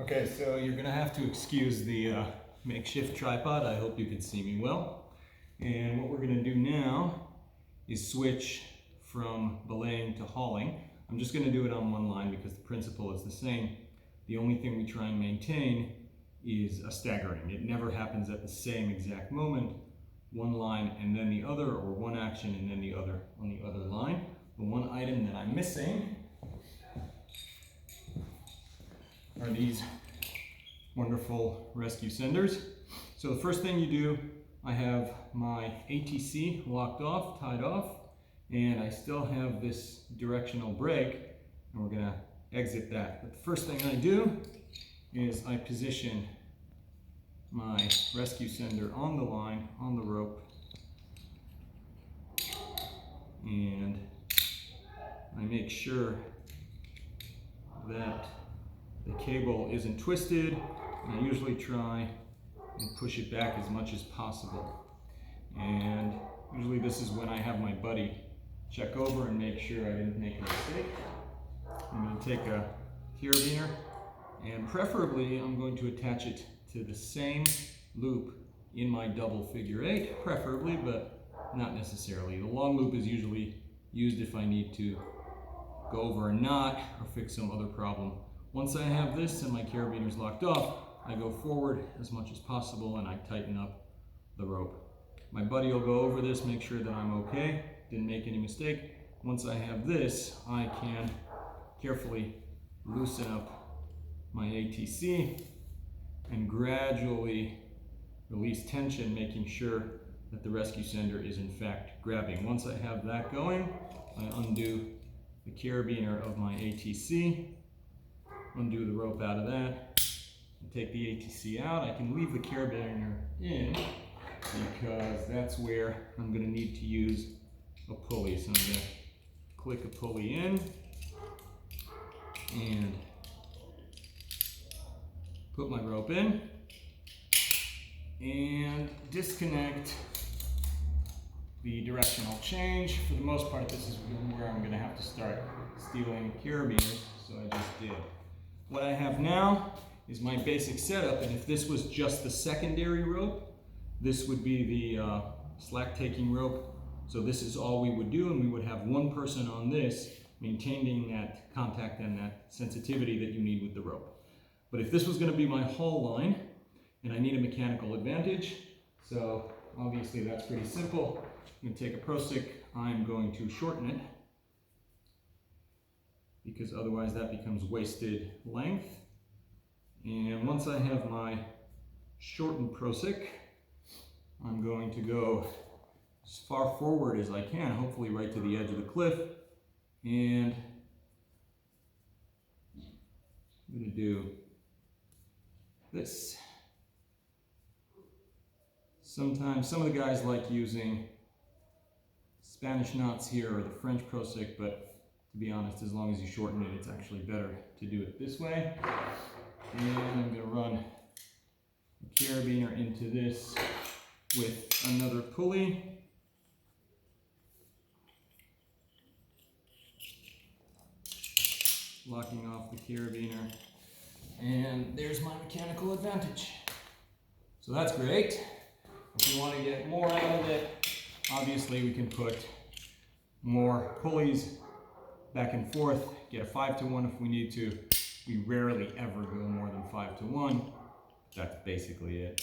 Okay, so you're gonna have to excuse the makeshift tripod. I hope you can see me well. And what we're gonna do now is switch from belaying to hauling. I'm just gonna do it on one line because the principle is the same. The only thing we try and maintain is a staggering. It never happens at the same exact moment. One line and then the other, or one action and then the other on the other line. The one item that I'm missing are these wonderful rescue senders. So the first thing you do, I have my ATC locked off, tied off, and I still have this directional brake, and we're gonna exit that. But the first thing I do is I position my rescue sender on the line, on the rope, and I make sure that the cable isn't twisted, and I usually try and push it back as much as possible. And usually this is when I have my buddy check over and make sure I didn't make a mistake. I'm going to take a carabiner, and preferably I'm going to attach it to the same loop in my double figure eight, preferably, but not necessarily. The long loop is usually used if I need to go over a knot or fix some other problem. Once I have this and my carabiner's locked off, I go forward as much as possible and I tighten up the rope. My buddy will go over this, make sure that I'm okay, didn't make any mistake. Once I have this, I can carefully loosen up my ATC and gradually release tension, making sure that the rescue sender is in fact grabbing. Once I have that going, I undo the carabiner of my ATC, undo the rope out of that, and take the ATC out. I can leave the carabiner in because that's where I'm going to need to use a pulley. So I'm going to click a pulley in and put my rope in and disconnect the directional change. For the most part, this is where I'm going to have to start stealing carabiners, so I just did. What I have now is my basic setup, and if this was just the secondary rope, this would be the slack taking rope. So this is all we would do, and we would have one person on this maintaining that contact and that sensitivity that you need with the rope. But if this was going to be my haul line, and I need a mechanical advantage, so obviously that's pretty simple. I'm going to take a Prosic, I'm going to shorten it, because otherwise that becomes wasted length. And once I have my shortened Prosic, I'm going to go as far forward as I can, hopefully right to the edge of the cliff, and I'm going to do this. Sometimes some of the guys like using Spanish knots here or the French Prosic, but to be honest, as long as you shorten it, it's actually better to do it this way. And I'm going to run a carabiner into this with another pulley. Locking off the carabiner. And there's my mechanical advantage. So that's great. If you want to get more out of it, obviously we can put more pulleys back and forth, get a 5-to-1 if we need to. We rarely ever go more than 5-to-1. That's basically it.